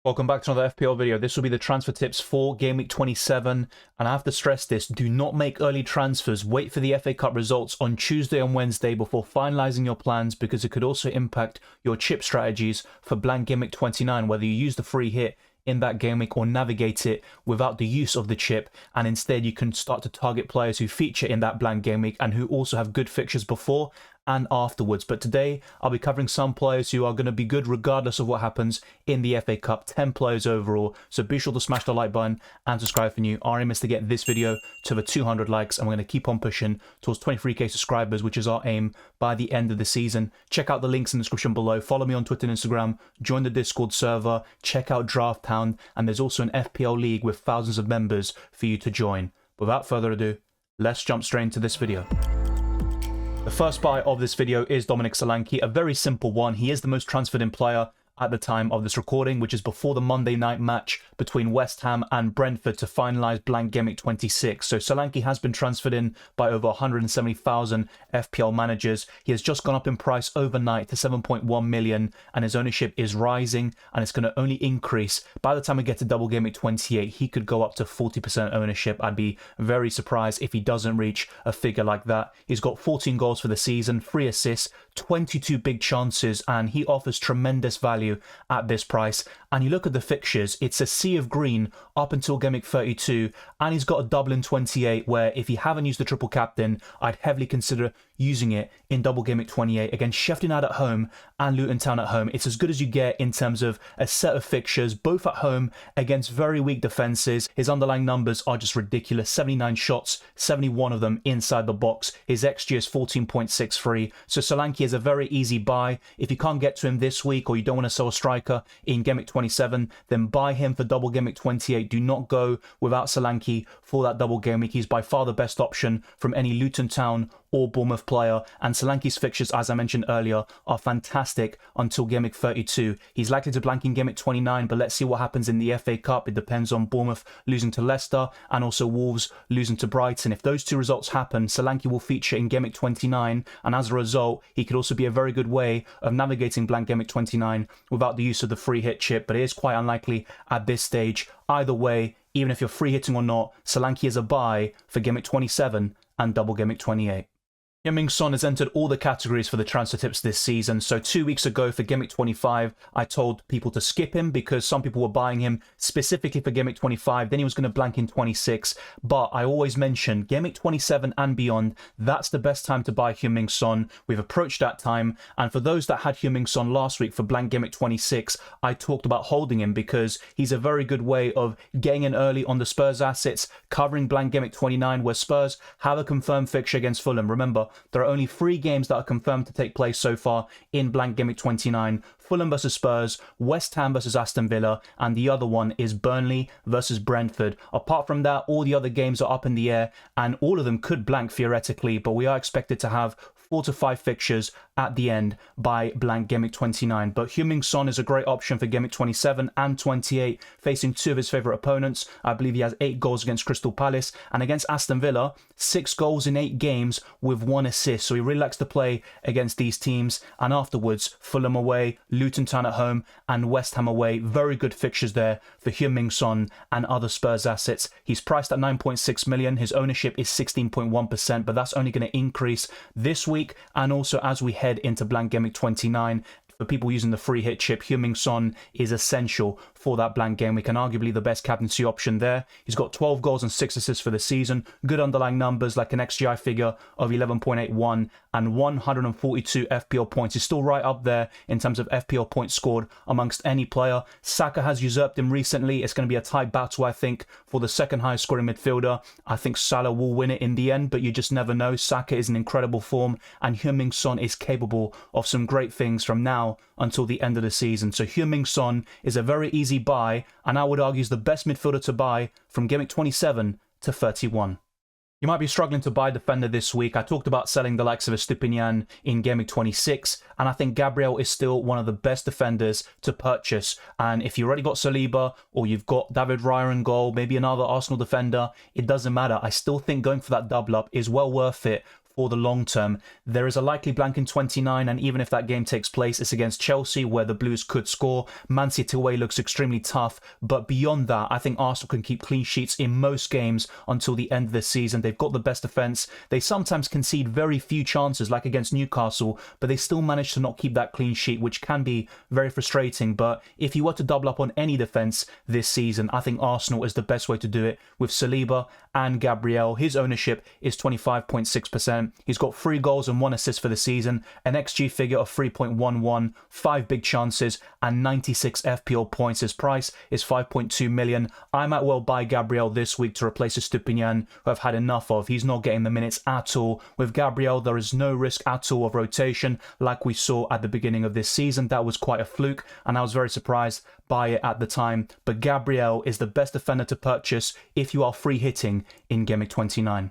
Welcome back to another FPL video. This will be the transfer tips for Game Week 27. And I have to stress this, do not make early transfers. Wait for the FA Cup results on Tuesday and Wednesday before finalising your plans, because it could also impact your chip strategies for Blank Gameweek 29, whether you use the free hit in that game week or navigate it without the use of the chip, and instead you can start to target players who feature in that blank game week and who also have good fixtures before and afterwards. But today I'll be covering some players who are going to be good regardless of what happens in the FA Cup. 10 players overall, so be sure to smash the like button and subscribe for new. Our aim is to get this video to over 200 likes, and we're going to keep on pushing towards 23k subscribers, which is our aim by the end of the season. Check out the links in the description below. Follow me on Twitter and Instagram, join the Discord server, check out Draft Town, and there's also an FPL league with thousands of members for you to join. Without further ado, let's jump straight into this video. The first buy of this video is Dominic Solanke, a very simple one. He is the most transferred in player at the time of this recording, which is before the Monday night match between West Ham and Brentford to finalise Blank Gameweek 26. So Solanke has been transferred in by over 170,000 FPL managers. He has just gone up in price overnight to 7.1 million, and his ownership is rising, and it's going to only increase. By the time we get to Double Gameweek 28, he could go up to 40% ownership. I'd be very surprised if he doesn't reach a figure like that. He's got 14 goals for the season, 3 assists, 22 big chances, and he offers tremendous value at this price. And you look at the fixtures, it's a sea of green up until Game Week 32, and he's got a double in 28, where if you haven't used the triple captain, I'd heavily consider using it in Double Game Week 28 against Sheffield United at home and Luton Town at home. It's as good as you get in terms of a set of fixtures, both at home against very weak defences. His underlying numbers are just ridiculous. 79 shots, 71 of them inside the box. His XG is 14.63. So Solanke is a very easy buy. If you can't get to him this week, or you don't want to sell a striker in Game Week 27, then buy him for Double Game Week 28. Do not go without Solanke for that Double Game Week. He's by far the best option from any Luton Town or Bournemouth player, and Solanke's fixtures, as I mentioned earlier, are fantastic until Game Week 32. He's likely to blank in Game Week 29, but let's see what happens in the FA Cup. It depends on Bournemouth losing to Leicester and also Wolves losing to Brighton. If those two results happen, Solanke will feature in Game Week 29, and as a result, he could also be a very good way of navigating blank Game Week 29 without the use of the free hit chip, but it is quite unlikely at this stage. Either way, even if you're free hitting or not, Solanke is a buy for Game Week 27 and Double Game Week 28. Heung-min Son has entered all the categories for the transfer tips this season. So 2 weeks ago for Game Week 25, I told people to skip him because some people were buying him specifically for Game Week 25. Then he was going to blank in 26. But I always mention Game Week 27 and beyond, that's the best time to buy Heung-min Son. We've approached that time. And for those that had Heung-min Son last week for blank Game Week 26, I talked about holding him because he's a very good way of getting in early on the Spurs assets, covering blank Game Week 29, where Spurs have a confirmed fixture against Fulham. Remember, there are only 3 games that are confirmed to take place so far in Blank Gameweek 29. Fulham versus Spurs, West Ham versus Aston Villa, and the other one is Burnley versus Brentford. Apart from that, all the other games are up in the air, and all of them could blank theoretically, but we are expected to have 4 to 5 fixtures at the end by blank Game Week 29. But Heung-min Son is a great option for Game Week 27 and 28, facing 2 of his favourite opponents. I believe he has 8 goals against Crystal Palace, and against Aston Villa, 6 goals in 8 games with 1 assist. So he really likes to play against these teams. And afterwards, Fulham away, Luton Town at home, and West Ham away. Very good fixtures there for Heung-min Son and other Spurs assets. He's priced at 9.6 million. His ownership is 16.1%, but that's only going to increase this week and also as we head into blank Game Week 29. For people using the free hit chip, Heung-min Son is essential for that blank game week and arguably the best captaincy option there. He's got 12 goals and 6 assists for the season. Good underlying numbers like an XGI figure of 11.81 and 142 FPL points. He's still right up there in terms of FPL points scored amongst any player. Saka has usurped him recently. It's going to be a tight battle, I think, for the second highest scoring midfielder. I think Salah will win it in the end, but you just never know. Saka is in incredible form, and Heung-min Son is capable of some great things from now until the end of the season. So Heung-min Son is a very easy buy, and I would argue is the best midfielder to buy from Game Week 27 to 31. You might be struggling to buy a defender this week. I talked about selling the likes of Estupinian in Game Week 26, and I think Gabriel is still one of the best defenders to purchase. And if you already got Saliba, or you've got David Raya in goal, maybe another Arsenal defender, it doesn't matter. I still think going for that double up is well worth it for the long term. There is a likely blank in 29, and even if that game takes place, it's against Chelsea, where the Blues could score. Man City away looks extremely tough, but beyond that, I think Arsenal can keep clean sheets in most games until the end of the season. They've got the best defence. They sometimes concede very few chances, like against Newcastle, but they still manage to not keep that clean sheet, which can be very frustrating. But if you were to double up on any defence this season, I think Arsenal is the best way to do it with Saliba and Gabriel. His ownership is 25.6%. He's got 3 goals and 1 assist for the season, an XG figure of 3.11, 5 big chances, and 96 FPL points. His price is 5.2 million. I might well buy Gabriel this week to replace Estupinian, who I've had enough of. He's not getting the minutes at all. With Gabriel, there is no risk at all of rotation, like we saw at the beginning of this season. That was quite a fluke, and I was very surprised by it at the time. But Gabriel is the best defender to purchase if you are free hitting in Gameweek 29.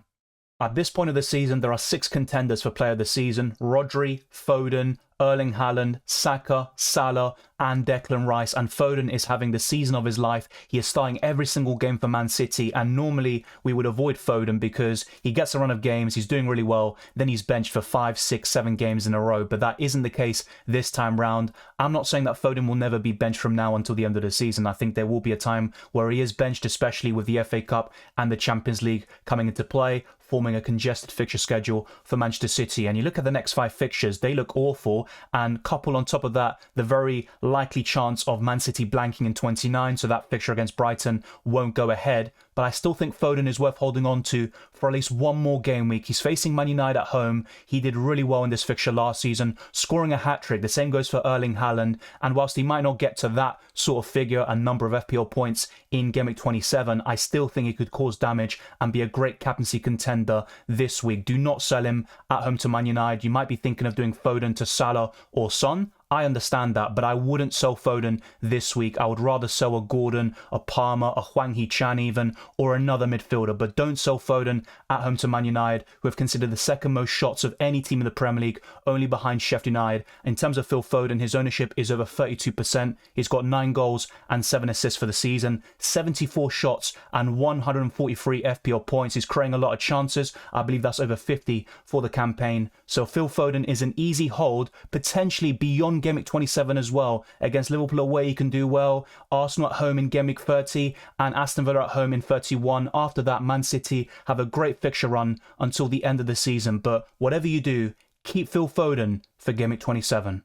At this point of the season, there are 6 contenders for Player of the Season: Rodri, Foden, Erling Haaland, Saka, Salah, and Declan Rice. And Foden is having the season of his life. He is starting every single game for Man City, and normally we would avoid Foden because he gets a run of games, he's doing really well, then he's benched for 5, 6, 7 games in a row. But that isn't the case this time round. I'm not saying that Foden will never be benched from now until the end of the season. I think there will be a time where he is benched, especially with the FA Cup and the Champions League coming into play, forming a congested fixture schedule for Manchester City. And you look at the next 5 fixtures, they look awful, and couple on top of that the very likely chance of Man City blanking in 29, so that fixture against Brighton won't go ahead. But I still think Foden is worth holding on to for at least one more game week. He's facing Man United at home. He did really well in this fixture last season, scoring a hat-trick. The same goes for Erling Haaland. And whilst he might not get to that sort of figure and number of FPL points in Gameweek 27, I still think he could cause damage and be a great captaincy contender this week. Do not sell him at home to Man United. You might be thinking of doing Foden to Salah or Son. I understand that, but I wouldn't sell Foden this week. I would rather sell a Gordon, a Palmer, a Hwang Hee-chan even, or another midfielder. But don't sell Foden at home to Man United, who have considered the second most shots of any team in the Premier League, only behind Sheffield United. In terms of Phil Foden, his ownership is over 32%. He's got 9 goals and 7 assists for the season, 74 shots and 143 FPL points. He's creating a lot of chances. I believe that's over 50 for the campaign. So Phil Foden is an easy hold, potentially beyond Gameweek 27 as well. Against Liverpool away, he can do well. Arsenal at home in Gameweek 30 and Aston Villa at home in 31. After that, Man City have a great fixture run until the end of the season. But whatever you do, keep Phil Foden for Gameweek 27.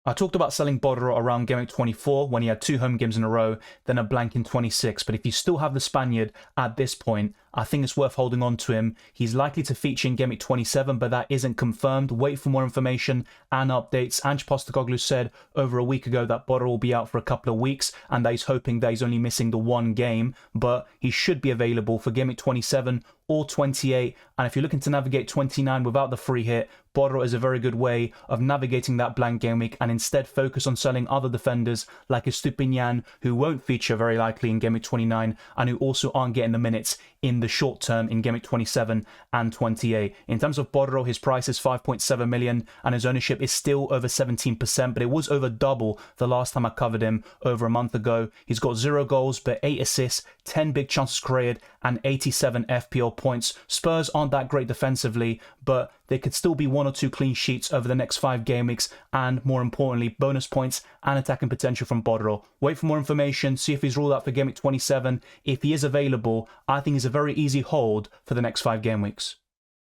I talked about selling Bodro around Gameweek 24 when he had 2 home games in a row, then a blank in 26. But if you still have the Spaniard at this point, I think it's worth holding on to him. He's likely to feature in Gameweek 27, but that isn't confirmed. Wait for more information and updates. Ange Postecoglou said over a week ago that Bodro will be out for a couple of weeks and that he's hoping that he's only missing the 1 game, but he should be available for Gameweek 27 or 28. And if you're looking to navigate 29 without the free hit, Bodro is a very good way of navigating that blank game week and instead focus on selling other defenders like Estupinian, who won't feature very likely in Gameweek 29 and who also aren't getting the minutes in the short term in Gameweek 27 and 28. In terms of Bodro, his price is 5.7 million and his ownership is still over 17%, but it was over double the last time I covered him over a month ago. He's got 0 goals but 8 assists, 10 big chances created and 87 FPL points. Spurs aren't that great defensively, but there could still be 1 or 2 clean sheets over the next 5 game weeks and, more importantly, bonus points and attacking potential from Bodro. Wait for more information, see if he's ruled out for Gameweek 27. If he is available, I think he's a very easy hold for the next 5 game weeks.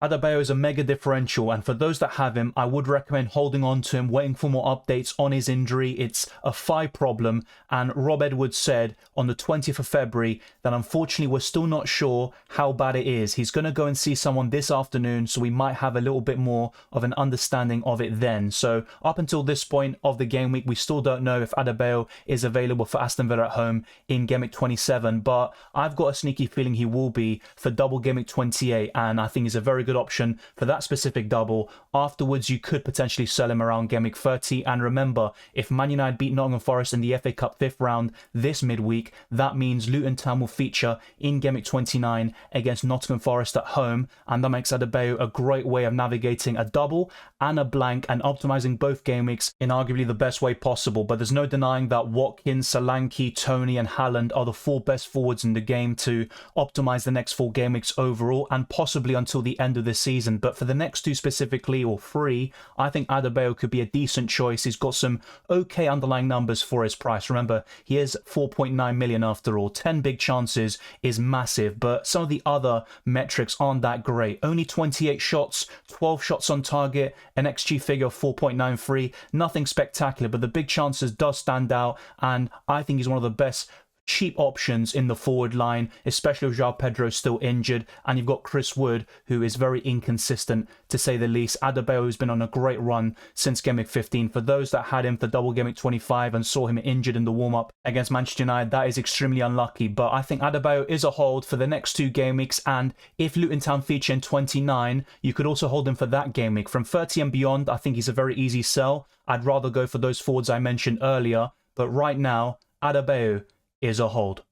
Adebayo is a mega differential, and for those that have him, I would recommend holding on to him, waiting for more updates on his injury. It's a thigh problem, and Rob Edwards said on the 20th of February that unfortunately we're still not sure how bad it is. He's going to go and see someone this afternoon, so we might have a little bit more of an understanding of it then. So up until this point of the game week, we still don't know if Adebayo is available for Aston Villa at home in Gameweek 27, but I've got a sneaky feeling he will be for double Gameweek 28, and I think he's a very good option for that specific double. Afterwards, you could potentially sell him around Gameweek 30. And remember, if Man United beat Nottingham Forest in the FA Cup 5th round this midweek, that means Luton Town will feature in Gameweek 29 against Nottingham Forest at home, and that makes Adebayo a great way of navigating a double and a blank and optimizing both game weeks in arguably the best way possible. But there's no denying that Watkins, Solanke, Toney and Haaland are the 4 best forwards in the game to optimize the next 4 game weeks overall and possibly until the end of this season. But for the next two specifically, or three, I think Adebayo could be a decent choice. He's got some okay underlying numbers for his price. Remember, he is 4.9 million after all. 10 big chances is massive, but some of the other metrics aren't that great. Only 28 shots, 12 shots on target, an XG figure of 4.93. Nothing spectacular, but the big chances does stand out, and I think he's one of the best cheap options in the forward line, especially with João Pedro still injured, and you've got Chris Wood, who is very inconsistent to say the least. Adebayo has been on a great run since Game Week 15. For those that had him for Double Gameweek 25 and saw him injured in the warm-up against Manchester United, that is extremely unlucky, but I think Adebayo is a hold for the next two game weeks, and if Luton Town feature in 29, you could also hold him for that game week. From 30 and beyond, I think he's a very easy sell. I'd rather go for those forwards I mentioned earlier, but right now, Adebayo is a hold.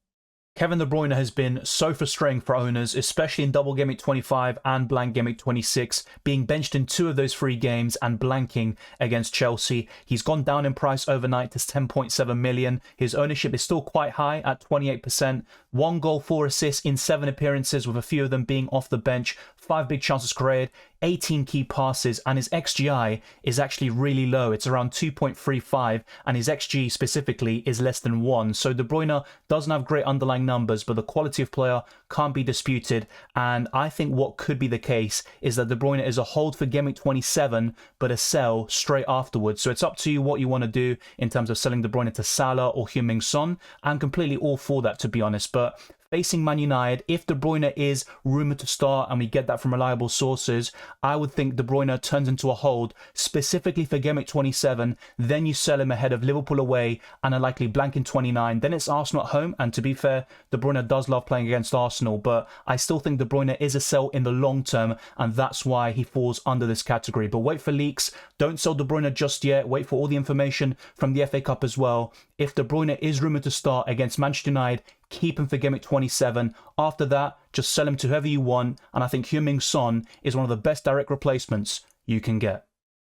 Kevin De Bruyne has been so frustrating for owners, especially in Double Gameweek 25 and Blank Gameweek 26, being benched in two of those three games and blanking against Chelsea. He's gone down in price overnight to 10.7 million. His ownership is still quite high at 28%. 1 goal, 4 assists in 7 appearances, with a few of them being off the bench. 5 big chances created, 18 key passes, and his XGI is actually really low. It's around 2.35, and his XG specifically is less than 1. So De Bruyne doesn't have great underlying numbers, but the quality of player can't be disputed. And I think what could be the case is that De Bruyne is a hold for Game Week 27, but a sell straight afterwards. So it's up to you what you want to do in terms of selling De Bruyne to Salah or Heung-min Son. I'm completely all for that, to be honest, but facing Man United, if De Bruyne is rumoured to start and we get that from reliable sources, I would think De Bruyne turns into a hold specifically for Game Week 27. Then you sell him ahead of Liverpool away and a likely blank in 29. Then it's Arsenal at home, and to be fair, De Bruyne does love playing against Arsenal, but I still think De Bruyne is a sell in the long term, and that's why he falls under this category. But wait for leaks. Don't sell De Bruyne just yet. Wait for all the information from the FA Cup as well. If De Bruyne is rumoured to start against Manchester United, keep him for Game Week 27. After that, just sell him to whoever you want, and I think Heung-min Son is one of the best direct replacements you can get.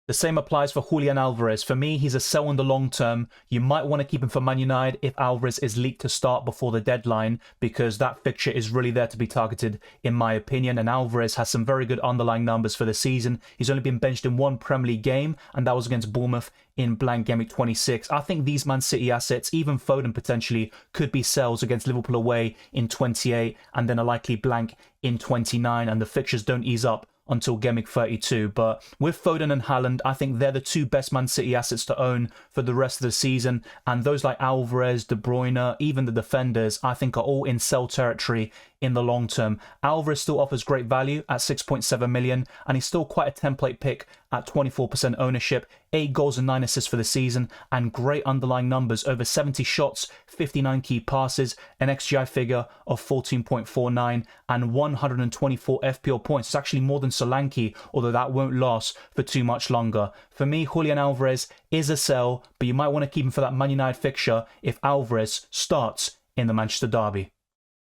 The same applies for Julian Alvarez. For me, he's a sell in the long term. You might want to keep him for Man United if Alvarez is leaked to start before the deadline, because that fixture is really there to be targeted, in my opinion. And Alvarez has some very good underlying numbers for the season. He's only been benched in one Premier League game, and that was against Bournemouth in Blank Gameweek 26. I think these Man City assets, even Foden potentially, could be sells against Liverpool away in 28, and then a likely blank in 29, and the fixtures don't ease up until Game Week 32. But with Foden and Haaland, I think they're the two best Man City assets to own for the rest of the season. And those like Alvarez, De Bruyne, even the defenders, I think are all in sell territory in the long term. Alvarez still offers great value at 6.7 million, and he's still quite a template pick at 24% ownership, 8 goals and 9 assists for the season, and great underlying numbers, over 70 shots, 59 key passes, an XGI figure of 14.49, and 124 FPL points. It's actually more than Solanke, although that won't last for too much longer. For me, Julian Alvarez is a sell, but you might want to keep him for that Man United fixture if Alvarez starts in the Manchester derby.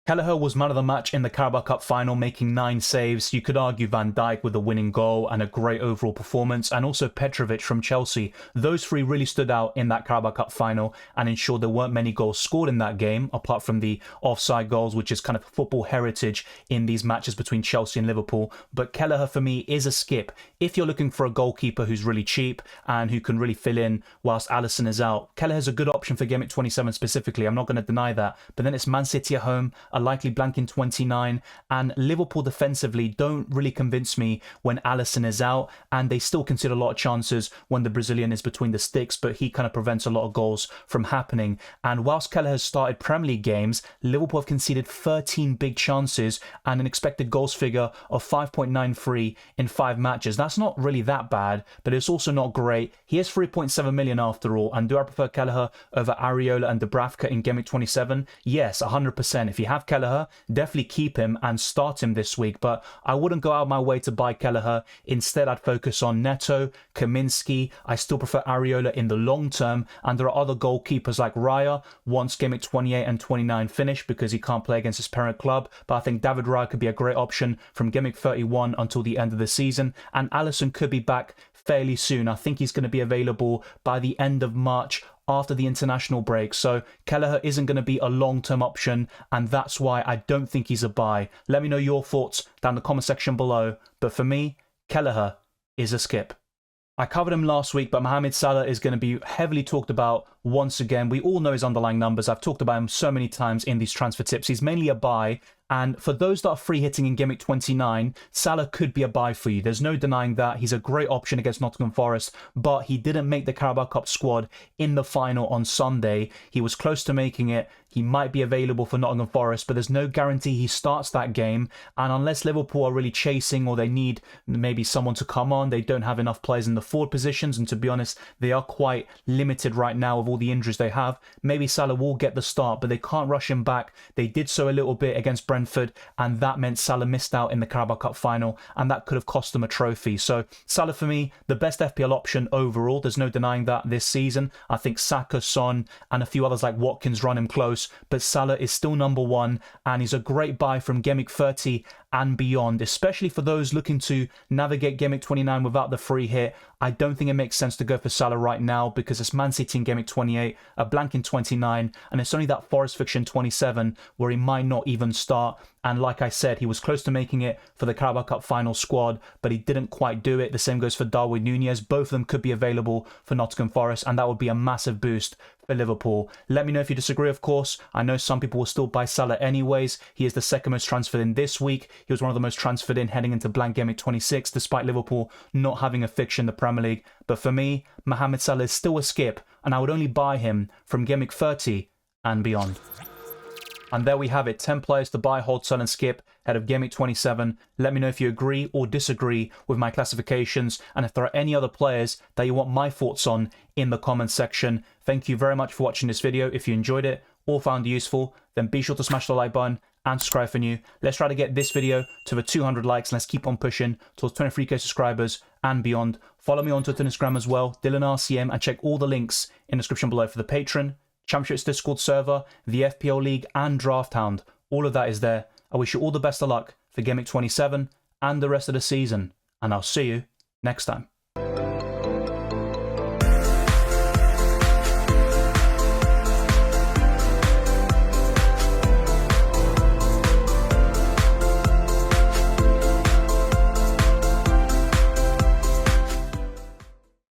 Kelleher was man of the match in the Carabao Cup final, making 9 saves. You could argue Van Dijk with a winning goal and a great overall performance, and also Petrovic from Chelsea. Those three really stood out in that Carabao Cup final and ensured there weren't many goals scored in that game, apart from the offside goals, which is kind of football heritage in these matches between Chelsea and Liverpool. But Kelleher for me is a skip if you're looking for a goalkeeper who's really cheap and who can really fill in whilst Alisson is out. Kelleher's a good option for Game Week 27 specifically, I'm not going to deny that. But then it's Man City at home, a likely blank in 29, and Liverpool defensively don't really convince me when Alisson is out, and they still concede a lot of chances when the Brazilian is between the sticks, but he kind of prevents a lot of goals from happening. And whilst Kelleher has started Premier League games, Liverpool have conceded 13 big chances and an expected goals figure of 5.93 in 5 matches. That's not really that bad, but it's also not great. He is 3.7 million after all, and do I prefer Kelleher over Areola and Dubravka in Game Week 27? Yes, 100%. If you have Kelleher, definitely keep him and start him this week, but I wouldn't go out of my way to buy Kelleher. Instead, I'd focus on Neto, Kaminsky. I still prefer Areola in the long term, and there are other goalkeepers like Raya once Game Week 28 and 29 finish, because he can't play against his parent club, but I think David Raya could be a great option from Game Week 31 until the end of the season, and Alisson could be back fairly soon. I think he's going to be available by the end of March after the international break. So Kelleher isn't going to be a long-term option, and that's why I don't think he's a buy. Let me know your thoughts down in the comment section below. But for me, Kelleher is a skip. I covered him last week, but Mohamed Salah is going to be heavily talked about once again. We all know his underlying numbers. I've talked about him so many times in these transfer tips. He's mainly a buy. And for those that are free hitting in Game Week 29, Salah could be a buy for you. There's no denying that. He's a great option against Nottingham Forest, but he didn't make the Carabao Cup squad in the final on Sunday. He was close to making it. He might be available for Nottingham Forest, but there's no guarantee he starts that game. And unless Liverpool are really chasing or they need maybe someone to come on, they don't have enough players in the forward positions. And to be honest, they are quite limited right now with all the injuries they have. Maybe Salah will get the start, but they can't rush him back. They did so a little bit against Brentford, and that meant Salah missed out in the Carabao Cup final, and that could have cost them a trophy. So Salah, for me, the best FPL option overall. There's no denying that this season. I think Saka, Son, and a few others like Watkins run him close, but Salah is still number one, and he's a great buy from Game Week 30 and beyond, especially for those looking to navigate Game Week 29 without the free hit. I don't think it makes sense to go for Salah right now because it's Man City in Game Week 28, a blank in 29, and it's only that Forest fixture in 27 where he might not even start. And like I said, he was close to making it for the Carabao Cup final squad, but he didn't quite do it. The same goes for Darwin Nunez. Both of them could be available for Nottingham Forest, and that would be a massive boost for Liverpool. Let me know if you disagree, of course. I know some people will still buy Salah anyways. He is the second most transferred in this week. He was one of the most transferred in heading into Blank Gameweek 26, despite Liverpool not having a fixture in the Premier League. But for me, Mohamed Salah is still a skip, and I would only buy him from Game Week 30 and beyond. And there we have it, 10 players to buy, hold, sell and skip ahead of Game Week 27. Let me know if you agree or disagree with my classifications, and if there are any other players that you want my thoughts on in the comments section. Thank you very much for watching this video. If you enjoyed it or found it useful, then be sure to smash the like button and subscribe for new. Let's try to get this video to the 200 likes, and let's keep on pushing towards 23k subscribers and beyond. Follow me on Twitter and Instagram as well, DylanRCM, and check all the links in the description below for the Patreon, Championships Discord server, the FPL League, and Draft Hound. All of that is there. I wish you all the best of luck for Game Week 27 and the rest of the season, and I'll see you next time.